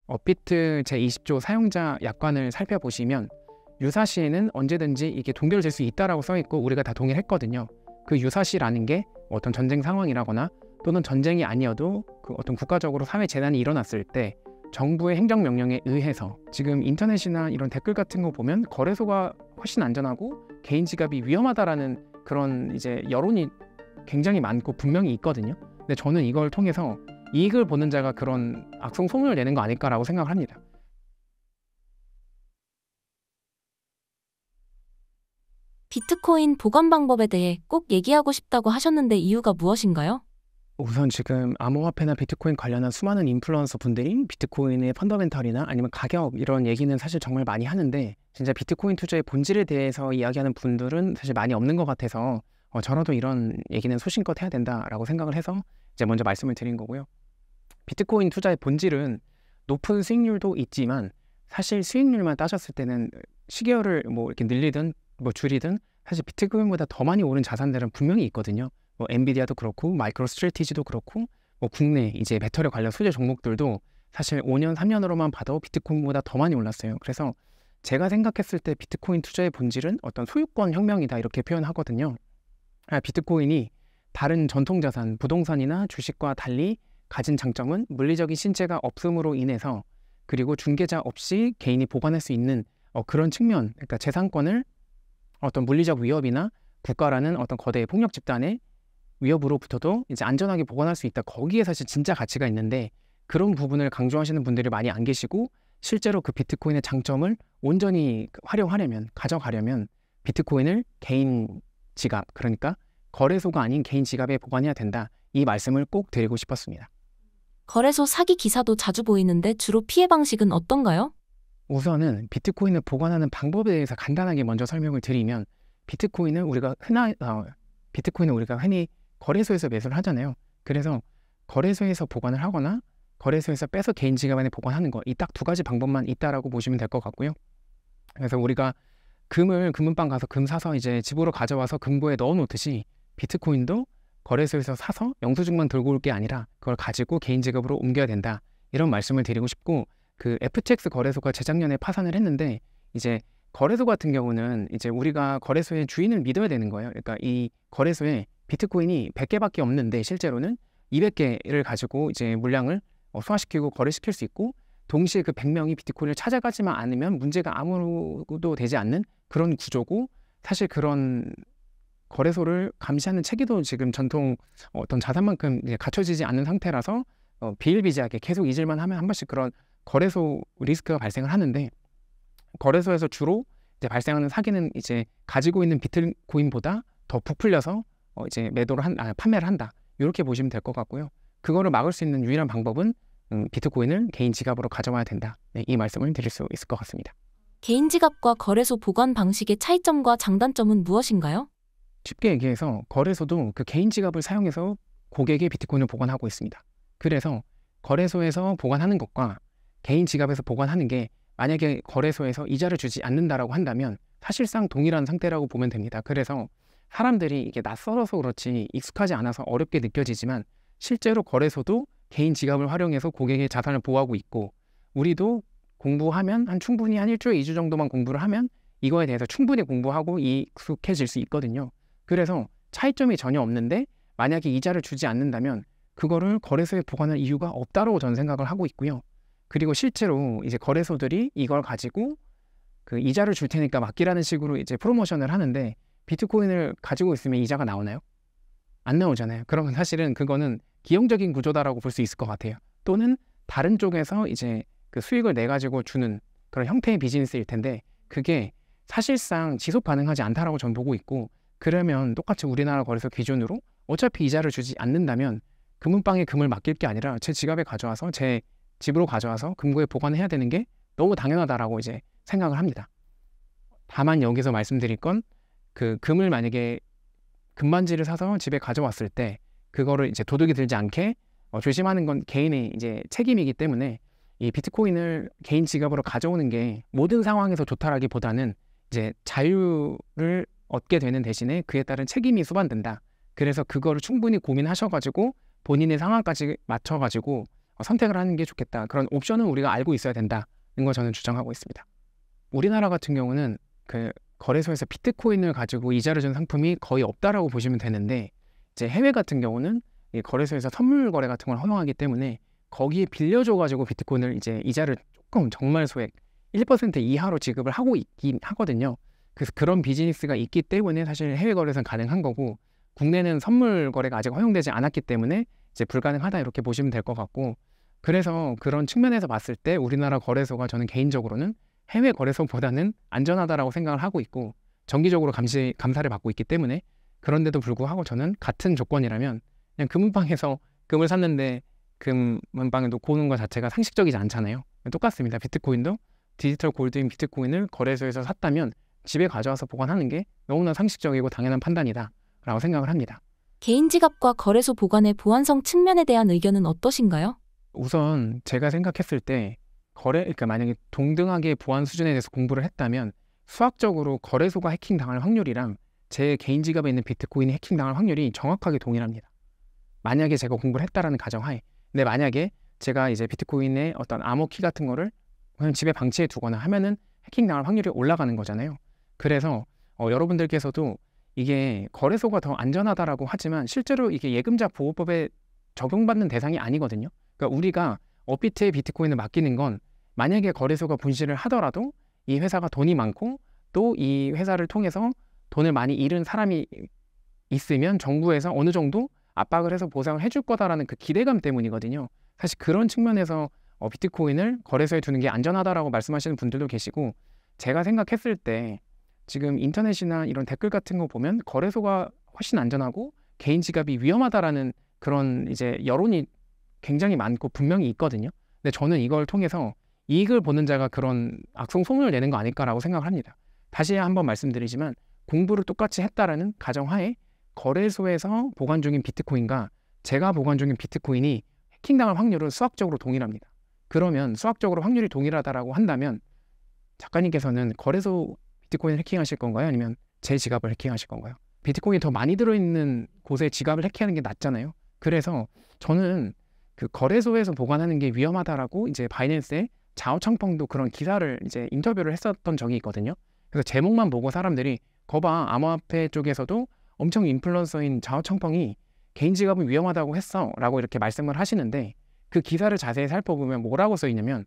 업비트 제20조 사용자 약관을 살펴보시면 유사시에는 언제든지 이게 동결될 수 있다라고 써있고 우리가 다 동의했거든요. 그 유사시라는 게 어떤 전쟁 상황이라거나 또는 전쟁이 아니어도 그 어떤 국가적으로 사회 재난이 일어났을 때 정부의 행정명령에 의해서 지금 인터넷이나 이런 댓글 같은 거 보면 거래소가 훨씬 안전하고 개인 지갑이 위험하다라는 그런 이제 여론이 굉장히 많고 분명히 있거든요. 근데 저는 이걸 통해서 이익을 보는 자가 그런 악성 소문을 내는 거 아닐까라고 생각을 합니다. 비트코인 보관 방법에 대해 꼭 얘기하고 싶다고 하셨는데 이유가 무엇인가요? 우선 지금 암호화폐나 비트코인 관련한 수많은 인플루언서 분들이 비트코인의 펀더멘털이나 아니면 가격 이런 얘기는 사실 정말 많이 하는데 진짜 비트코인 투자의 본질에 대해서 이야기하는 분들은 사실 많이 없는 것 같아서 저라도 이런 얘기는 소신껏 해야 된다라고 생각을 해서 이제 먼저 말씀을 드린 거고요. 비트코인 투자의 본질은 높은 수익률도 있지만 사실 수익률만 따졌을 때는 시계열을 뭐 이렇게 늘리든 뭐 줄이든 사실 비트코인보다 더 많이 오른 자산들은 분명히 있거든요. 뭐 엔비디아도 그렇고 마이크로 스트래티지도 그렇고 뭐 국내 이제 배터리 관련 소재 종목들도 사실 5년, 3년으로만 봐도 비트코인보다 더 많이 올랐어요. 그래서 제가 생각했을 때 비트코인 투자의 본질은 어떤 소유권 혁명이다 이렇게 표현하거든요. 비트코인이 다른 전통자산, 부동산이나 주식과 달리 가진 장점은 물리적인 신체가 없음으로 인해서 그리고 중개자 없이 개인이 보관할 수 있는 그런 측면, 그러니까 재산권을 어떤 물리적 위협이나 국가라는 어떤 거대 폭력 집단의 위협으로부터도 이제 안전하게 보관할 수 있다. 거기에 사실 진짜 가치가 있는데 그런 부분을 강조하시는 분들이 많이 안 계시고 실제로 그 비트코인의 장점을 온전히 활용하려면, 가져가려면 비트코인을 개인 지갑, 그러니까 거래소가 아닌 개인 지갑에 보관해야 된다. 이 말씀을 꼭 드리고 싶었습니다. 거래소 사기 기사도 자주 보이는데 주로 피해 방식은 어떤가요? 우선은 비트코인을 보관하는 방법에 대해서 간단하게 먼저 설명을 드리면 비트코인은 우리가 흔히 거래소에서 매수를 하잖아요. 그래서 거래소에서 보관을 하거나 거래소에서 빼서 개인 지갑 안에 보관하는 거, 이 딱 두 가지 방법만 있다라고 보시면 될 것 같고요. 그래서 우리가 금은방 가서 금 사서 이제 집으로 가져와서 금고에 넣어 놓듯이 비트코인도 거래소에서 사서 영수증만 들고 올 게 아니라 그걸 가지고 개인 지갑으로 옮겨야 된다. 이런 말씀을 드리고 싶고 그 FTX 거래소가 재작년에 파산을 했는데 이제 거래소 같은 경우는 이제 우리가 거래소의 주인을 믿어야 되는 거예요. 그러니까 이 거래소에 비트코인이 100개밖에 없는데 실제로는 200개를 가지고 이제 물량을 소화시키고 거래시킬 수 있고 동시에 그 100명이 비트코인을 찾아가지만 않으면 문제가 아무도 되지 않는 그런 구조고 사실 그런 거래소를 감시하는 체계도 지금 전통 어떤 자산만큼 이제 갖춰지지 않는 상태라서 비일비재하게 계속 잊을만 하면 한 번씩 그런 거래소 리스크가 발생을 하는데 거래소에서 주로 이제 발생하는 사기는 이제 가지고 있는 비트코인보다 더 부풀려서 이제 판매를 한다. 이렇게 보시면 될 것 같고요. 그거를 막을 수 있는 유일한 방법은 비트코인을 개인 지갑으로 가져와야 된다. 네, 이 말씀을 드릴 수 있을 것 같습니다. 개인 지갑과 거래소 보관 방식의 차이점과 장단점은 무엇인가요? 쉽게 얘기해서 거래소도 그 개인 지갑을 사용해서 고객의 비트코인을 보관하고 있습니다. 그래서 거래소에서 보관하는 것과 개인 지갑에서 보관하는 게 만약에 거래소에서 이자를 주지 않는다라고 한다면 사실상 동일한 상태라고 보면 됩니다. 그래서 사람들이 이게 낯설어서 그렇지 익숙하지 않아서 어렵게 느껴지지만 실제로 거래소도 개인 지갑을 활용해서 고객의 자산을 보호하고 있고 우리도 공부하면 충분히 한 일주일, 2주 정도만 공부를 하면 이거에 대해서 충분히 공부하고 익숙해질 수 있거든요. 그래서 차이점이 전혀 없는데 만약에 이자를 주지 않는다면 그거를 거래소에 보관할 이유가 없다고 저는 생각을 하고 있고요. 그리고 실제로 이제 거래소들이 이걸 가지고 그 이자를 줄 테니까 맡기라는 식으로 이제 프로모션을 하는데 비트코인을 가지고 있으면 이자가 나오나요? 안 나오잖아요. 그러면 사실은 그거는 기형적인 구조다라고 볼 수 있을 것 같아요. 또는 다른 쪽에서 이제 그 수익을 내 가지고 주는 그런 형태의 비즈니스일 텐데 그게 사실상 지속 가능하지 않다라고 저는 보고 있고 그러면 똑같이 우리나라 거래소 기준으로 어차피 이자를 주지 않는다면 금은방에 금을 맡길 게 아니라 제 지갑에 가져와서 제 집으로 가져와서 금고에 보관해야 되는 게 너무 당연하다라고 이제 생각을 합니다. 다만 여기서 말씀드릴 건 그 금을 만약에 금반지를 사서 집에 가져왔을 때 그거를 이제 도둑이 들지 않게 조심하는 건 개인의 이제 책임이기 때문에 이 비트코인을 개인 지갑으로 가져오는 게 모든 상황에서 좋다라기보다는 이제 자유를 얻게 되는 대신에 그에 따른 책임이 수반된다. 그래서 그거를 충분히 고민하셔가지고 본인의 상황까지 맞춰가지고 선택을 하는 게 좋겠다. 그런 옵션은 우리가 알고 있어야 된다는 걸 저는 주장하고 있습니다. 우리나라 같은 경우는 그 거래소에서 비트코인을 가지고 이자를 준 상품이 거의 없다라고 보시면 되는데, 이제 해외 같은 경우는 이 거래소에서 선물 거래 같은 걸 허용하기 때문에 거기에 빌려줘가지고 비트코인을 이제 이자를 조금 정말 소액 1% 이하로 지급을 하고 있긴 하거든요. 그래서 그런 비즈니스가 있기 때문에 사실 해외 거래소는 가능한 거고, 국내는 선물 거래가 아직 허용되지 않았기 때문에 이제 불가능하다 이렇게 보시면 될 것 같고, 그래서 그런 측면에서 봤을 때 우리나라 거래소가 저는 개인적으로는 해외 거래소보다는 안전하다라고 생각을 하고 있고, 정기적으로 감사를 받고 있기 때문에, 그런데도 불구하고 저는 같은 조건이라면 그냥 금은방에서 금을 샀는데 금은방에 놓고 오는 것 자체가 상식적이지 않잖아요. 똑같습니다. 비트코인도 디지털 골드인 비트코인을 거래소에서 샀다면 집에 가져와서 보관하는 게 너무나 상식적이고 당연한 판단이다 라고 생각을 합니다. 개인 지갑과 거래소 보관의 보안성 측면에 대한 의견은 어떠신가요? 우선 제가 생각했을 때 그러니까 만약에 동등하게 보안 수준에 대해서 공부를 했다면 수학적으로 거래소가 해킹당할 확률이랑 제 개인 지갑에 있는 비트코인이 해킹당할 확률이 정확하게 동일합니다. 만약에 제가 공부를 했다라는 가정하에. 근데 만약에 제가 이제 비트코인의 어떤 암호키 같은 거를 그냥 집에 방치해 두거나 하면은 해킹당할 확률이 올라가는 거잖아요. 그래서 여러분들께서도 이게 거래소가 더 안전하다라고 하지만 실제로 이게 예금자 보호법에 적용받는 대상이 아니거든요. 그러니까 우리가 업비트에 비트코인을 맡기는 건 만약에 거래소가 분실을 하더라도 이 회사가 돈이 많고 또 이 회사를 통해서 돈을 많이 잃은 사람이 있으면 정부에서 어느 정도 압박을 해서 보상을 해줄 거다라는 그 기대감 때문이거든요. 사실 그런 측면에서 비트코인을 거래소에 두는 게 안전하다라고 말씀하시는 분들도 계시고, 제가 생각했을 때 지금 인터넷이나 이런 댓글 같은 거 보면 거래소가 훨씬 안전하고 개인 지갑이 위험하다라는 그런 이제 여론이 굉장히 많고 분명히 있거든요. 근데 저는 이걸 통해서 이익을 보는 자가 그런 악성 소문을 내는 거 아닐까라고 생각을 합니다. 다시 한번 말씀드리지만 공부를 똑같이 했다라는 가정하에 거래소에서 보관 중인 비트코인과 제가 보관 중인 비트코인이 해킹당할 확률은 수학적으로 동일합니다. 그러면 수학적으로 확률이 동일하다라고 한다면 작가님께서는 거래소 비트코인을 해킹하실 건가요? 아니면 제 지갑을 해킹하실 건가요? 비트코인이 더 많이 들어있는 곳에 지갑을 해킹하는 게 낫잖아요. 그래서 저는 그 거래소에서 보관하는 게 위험하다라고 이제 바이낸스의 자오창펑도 그런 기사를 이제 인터뷰를 했었던 적이 있거든요. 그래서 제목만 보고 사람들이 거봐 암호화폐 쪽에서도 엄청 인플루언서인 자오창펑이 개인 지갑은 위험하다고 했어 라고 이렇게 말씀을 하시는데, 그 기사를 자세히 살펴보면 뭐라고 써있냐면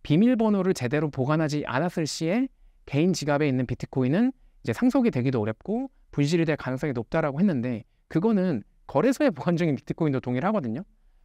비밀번호를 제대로 보관하지 않았을 시에 개인 지갑에 있는 비트코인은 이제 상속이 되기도 어렵고 분실이 될 가능성이 높다라고 했는데, 그거는 거래소에 보관 중인 비트코인도 동일하거든요.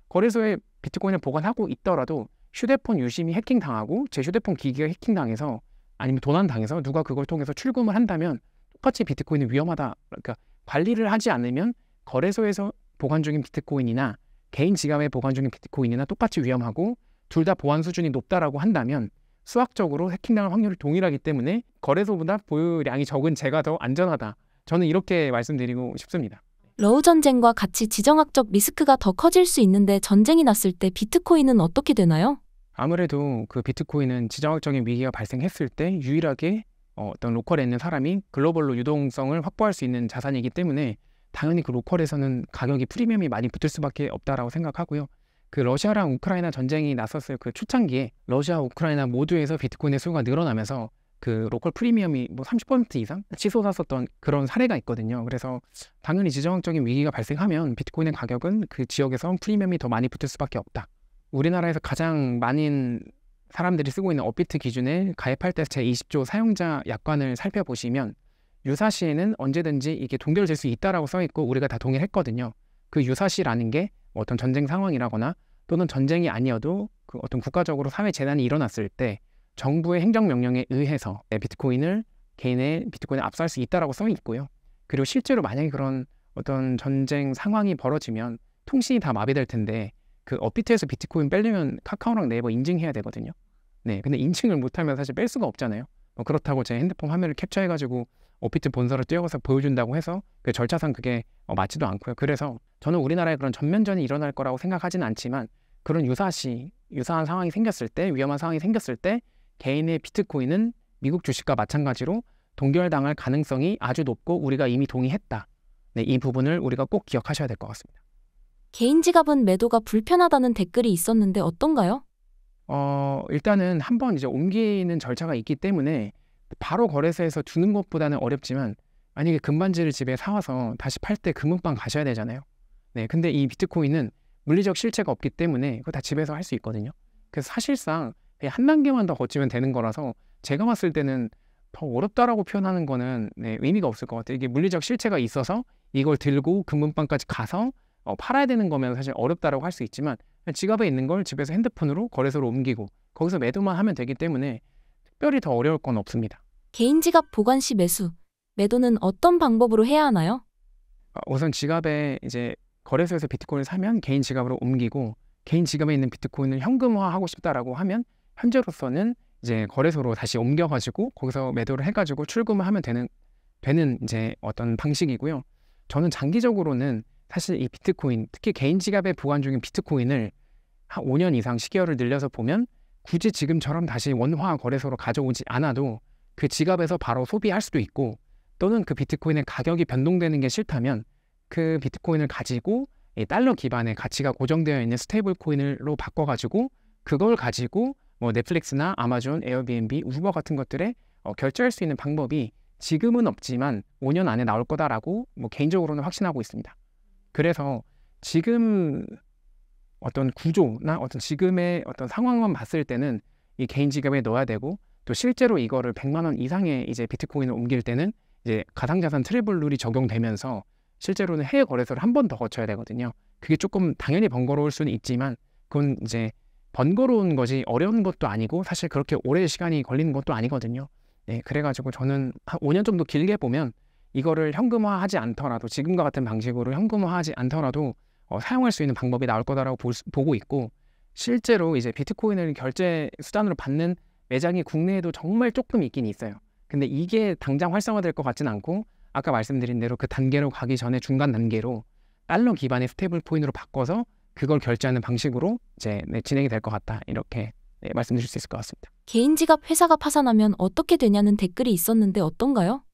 거래소에 비트코인을 보관하고 있더라도 휴대폰 유심히 해킹당하고 제 휴대폰 기기가 해킹당해서 아니면 도난당해서 누가 그걸 통해서 출금을 한다면 똑같이 비트코인은 위험하다. 그러니까 관리를 하지 않으면 거래소에서 보관 중인 비트코인이나 개인 지갑에 보관 중인 비트코인이나 똑같이 위험하고 둘 다 보안 수준이 높다라고 한다면 수학적으로 해킹당할 확률이 동일하기 때문에 거래소보다 보유량이 적은 제가 더 안전하다. 저는 이렇게 말씀드리고 싶습니다. 러우 전쟁과 같이 지정학적 리스크가 더 커질 수 있는데 전쟁이 났을 때 비트코인은 어떻게 되나요? 아무래도 그 비트코인은 지정학적인 위기가 발생했을 때 유일하게 어떤 로컬에 있는 사람이 글로벌로 유동성을 확보할 수 있는 자산이기 때문에 당연히 그 로컬에서는 가격이 프리미엄이 많이 붙을 수밖에 없다라고 생각하고요. 그 러시아랑 우크라이나 전쟁이 났었을 그 초창기에 러시아, 우크라이나 모두에서 비트코인의 수요가 늘어나면서 그 로컬 프리미엄이 뭐 30% 이상 치솟았었던 그런 사례가 있거든요. 그래서 당연히 지정학적인 위기가 발생하면 비트코인의 가격은 그 지역에서 프리미엄이 더 많이 붙을 수밖에 없다. 우리나라에서 가장 많은 사람들이 쓰고 있는 업비트 기준에 가입할 때 제20조 사용자 약관을 살펴보시면 유사시에는 언제든지 이게 동결될 수 있다라고 써있고 우리가 다 동의했거든요. 그 유사시라는 게 어떤 전쟁 상황이라거나 또는 전쟁이 아니어도 그 어떤 국가적으로 사회 재난이 일어났을 때 정부의 행정명령에 의해서 비트코인을 개인의 비트코인을 압수할 수 있다라고 써 있고요. 그리고 실제로 만약에 그런 어떤 전쟁 상황이 벌어지면 통신이 다 마비될 텐데 그 업비트에서 비트코인 빼려면 카카오랑 네이버 인증해야 되거든요. 네, 근데 인증을 못하면 사실 뺄 수가 없잖아요. 그렇다고 제 핸드폰 화면을 캡처해가지고 업비트 본사로 뛰어가서 보여준다고 해서 그 절차상 그게 맞지도 않고요. 그래서 저는 우리나라에 그런 전면전이 일어날 거라고 생각하지는 않지만 그런 유사한 상황이 생겼을 때, 위험한 상황이 생겼을 때 개인의 비트코인은 미국 주식과 마찬가지로 동결당할 가능성이 아주 높고 우리가 이미 동의했다. 네, 이 부분을 우리가 꼭 기억하셔야 될 것 같습니다. 개인 지갑은 매도가 불편하다는 댓글이 있었는데 어떤가요? 일단은 한번 이제 옮기는 절차가 있기 때문에 바로 거래소에서 두는 것보다는 어렵지만 만약에 금반지를 집에 사와서 다시 팔 때 금은방 가셔야 되잖아요. 네, 근데 이 비트코인은 물리적 실체가 없기 때문에 그거 다 집에서 할 수 있거든요. 그래서 사실상 그냥 한 단계만 더 거치면 되는 거라서 제가 봤을 때는 더 어렵다라고 표현하는 거는 의미가 없을 것 같아요. 이게 물리적 실체가 있어서 이걸 들고 금은방까지 가서 팔아야 되는 거면 사실 어렵다라고 할 수 있지만 지갑에 있는 걸 집에서 핸드폰으로 거래소로 옮기고 거기서 매도만 하면 되기 때문에 특별히 더 어려울 건 없습니다. 개인 지갑 보관 시 매수, 매도는 어떤 방법으로 해야 하나요? 우선 지갑에 이제 거래소에서 비트코인을 사면 개인 지갑으로 옮기고 개인 지갑에 있는 비트코인을 현금화하고 싶다라고 하면 현재로서는 이제 거래소로 다시 옮겨가지고 거기서 매도를 해가지고 출금을 하면 되는 이제 어떤 방식이고요. 저는 장기적으로는 사실 이 비트코인, 특히 개인 지갑에 보관 중인 비트코인을 한 5년 이상 시기열을 늘려서 보면 굳이 지금처럼 다시 원화 거래소로 가져오지 않아도 그 지갑에서 바로 소비할 수도 있고 또는 그 비트코인의 가격이 변동되는 게 싫다면 그 비트코인을 가지고 이 달러 기반의 가치가 고정되어 있는 스테이블 코인으로 바꿔가지고 그걸 가지고 뭐 넷플릭스나 아마존, 에어비앤비, 우버 같은 것들에 결제할 수 있는 방법이 지금은 없지만 5년 안에 나올 거다라고 뭐 개인적으로는 확신하고 있습니다. 그래서 지금 어떤 구조나 어떤 지금의 어떤 상황만 봤을 때는 이 개인 지갑에 넣어야 되고 또 실제로 이거를 100만 원 이상의 이제 비트코인을 옮길 때는 이제 가상자산 트래블 룰이 적용되면서 실제로는 해외 거래소를 한 번 더 거쳐야 되거든요. 그게 조금 당연히 번거로울 수는 있지만 그건 이제 번거로운 것이 어려운 것도 아니고 사실 그렇게 오래 시간이 걸리는 것도 아니거든요. 네, 그래가지고 저는 한 5년 정도 길게 보면 이거를 현금화하지 않더라도 지금과 같은 방식으로 현금화하지 않더라도 사용할 수 있는 방법이 나올 거다라고 보고 있고 실제로 이제 비트코인을 결제 수단으로 받는 매장이 국내에도 정말 조금 있긴 있어요. 근데 이게 당장 활성화될 것 같진 않고 아까 말씀드린 대로 그 단계로 가기 전에 중간 단계로 달러 기반의 스테이블 코인으로 바꿔서 그걸 결제하는 방식으로 이제 진행이 될 것 같다. 이렇게 말씀드릴 수 있을 것 같습니다. 개인 지갑 회사가 파산하면 어떻게 되냐는 댓글이 있었는데 어떤가요?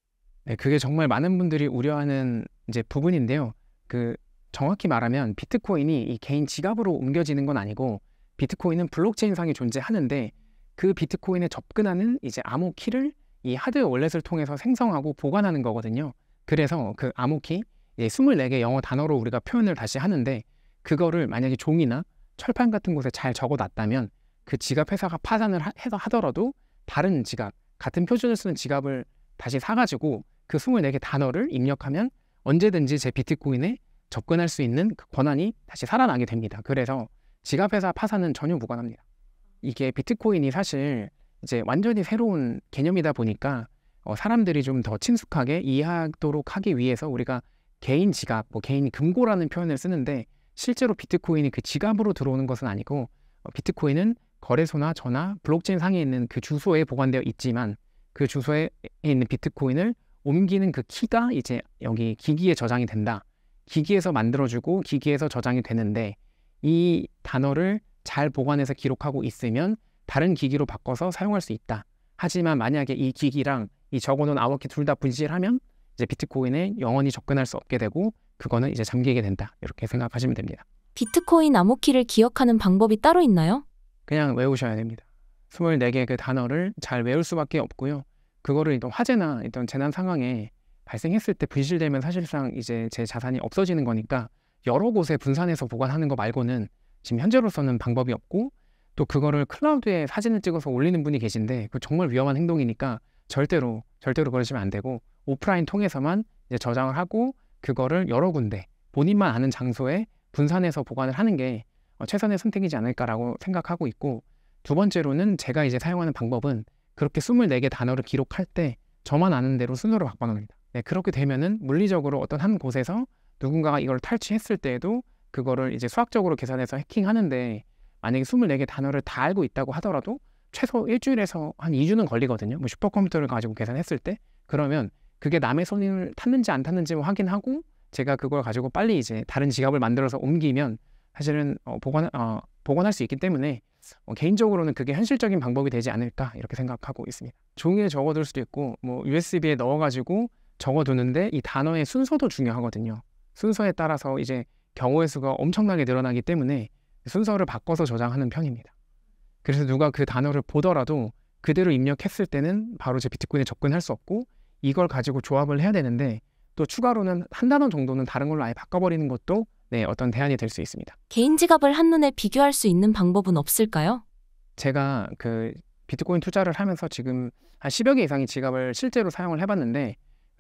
네, 그게 정말 많은 분들이 우려하는 이제 부분인데요. 그 정확히 말하면 비트코인이 이 개인 지갑으로 옮겨지는 건 아니고 비트코인은 블록체인상에 존재하는데 그 비트코인에 접근하는 이제 암호키를 이 하드웨어 월렛을 통해서 생성하고 보관하는 거거든요. 그래서 그 암호키 24개 영어 단어로 우리가 표현을 다시 하는데 그거를 만약에 종이나 철판 같은 곳에 잘 적어놨다면 그 지갑 회사가 파산을 해서 하더라도 다른 지갑, 같은 표준을 쓰는 지갑을 다시 사가지고 그 24개 단어를 입력하면 언제든지 제 비트코인에 접근할 수 있는 그 권한이 다시 살아나게 됩니다. 그래서 지갑 회사 파산은 전혀 무관합니다. 이게 비트코인이 사실 이제 완전히 새로운 개념이다 보니까 사람들이 좀 더 친숙하게 이해하도록 하기 위해서 우리가 개인 지갑, 뭐 개인 금고라는 표현을 쓰는데 실제로 비트코인이 그 지갑으로 들어오는 것은 아니고 비트코인은 거래소나 전화, 블록체인 상에 있는 그 주소에 보관되어 있지만 그 주소에 있는 비트코인을 옮기는 그 키가 이제 여기 기기에 저장이 된다. 기기에서 만들어주고 기기에서 저장이 되는데 이 단어를 잘 보관해서 기록하고 있으면 다른 기기로 바꿔서 사용할 수 있다. 하지만 만약에 이 기기랑 이 적어놓은 암호키 둘 다 분실하면 이제 비트코인에 영원히 접근할 수 없게 되고 그거는 이제 잠기게 된다. 이렇게 생각하시면 됩니다. 비트코인 암호키를 기억하는 방법이 따로 있나요? 그냥 외우셔야 됩니다. 24개 그 단어를 잘 외울 수밖에 없고요. 그거를 또 화재나 어떤 재난 상황에 발생했을 때 분실되면 사실상 이제 제 자산이 없어지는 거니까 여러 곳에 분산해서 보관하는 거 말고는 지금 현재로서는 방법이 없고 또 그거를 클라우드에 사진을 찍어서 올리는 분이 계신데 그 정말 위험한 행동이니까 절대로 그러시면 안 되고 오프라인 통해서만 이제 저장을 하고 그거를 여러 군데 본인만 아는 장소에 분산해서 보관을 하는 게 최선의 선택이지 않을까라고 생각하고 있고 두 번째로는 제가 이제 사용하는 방법은 그렇게 24개 단어를 기록할 때 저만 아는 대로 순서로 바꿔놓습니다. 네, 그렇게 되면은 물리적으로 어떤 한 곳에서 누군가가 이걸 탈취했을 때에도 그거를 이제 수학적으로 계산해서 해킹하는데 만약에 24개 단어를 다 알고 있다고 하더라도 최소 일주일에서 한 2주는 걸리거든요. 뭐 슈퍼컴퓨터를 가지고 계산했을 때 그러면 그게 남의 손을 탔는지 안 탔는지 확인하고 제가 그걸 가지고 빨리 이제 다른 지갑을 만들어서 옮기면 사실은 복원할 수 있기 때문에 개인적으로는 그게 현실적인 방법이 되지 않을까 이렇게 생각하고 있습니다. 종이에 적어둘 수도 있고 뭐 USB에 넣어가지고 적어두는데 이 단어의 순서도 중요하거든요. 순서에 따라서 이제 경우의 수가 엄청나게 늘어나기 때문에 순서를 바꿔서 저장하는 편입니다. 그래서 누가 그 단어를 보더라도 그대로 입력했을 때는 바로 제 비트코인에 접근할 수 없고 이걸 가지고 조합을 해야 되는데 또 추가로는 한 단어 정도는 다른 걸로 아예 바꿔버리는 것도 어떤 대안이 될 수 있습니다. 개인 지갑을 한눈에 비교할 수 있는 방법은 없을까요? 제가 그 비트코인 투자를 하면서 지금 한 10여 개 이상의 지갑을 실제로 사용을 해봤는데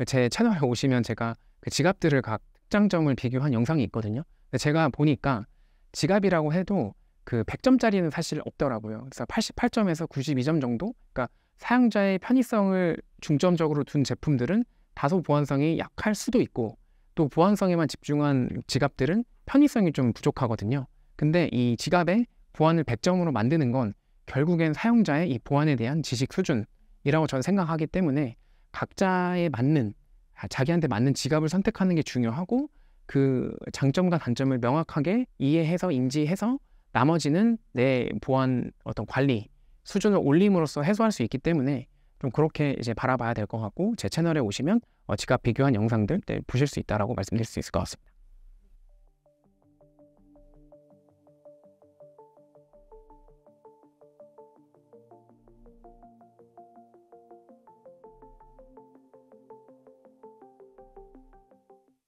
제 채널에 오시면 제가 그 지갑들을 각 특장점을 비교한 영상이 있거든요. 근데 제가 보니까 지갑이라고 해도 그 100점짜리는 사실 없더라고요. 그래서 88점에서 92점 정도? 그러니까 사용자의 편의성을 중점적으로 둔 제품들은 다소 보안성이 약할 수도 있고 또 보안성에만 집중한 지갑들은 편의성이 좀 부족하거든요. 근데 이 지갑의 보안을 100점으로 만드는 건 결국엔 사용자의 이 보안에 대한 지식 수준이라고 저는 생각하기 때문에 각자에 맞는 자기한테 맞는 지갑을 선택하는 게 중요하고 그 장점과 단점을 명확하게 이해해서 인지해서 나머지는 내 보안 어떤 관리 수준을 올림으로써 해소할 수 있기 때문에 좀 그렇게 이제 바라봐야 될 것 같고 제 채널에 오시면 지갑 비교한 영상들 보실 수 있다라고 말씀드릴 수 있을 것 같습니다.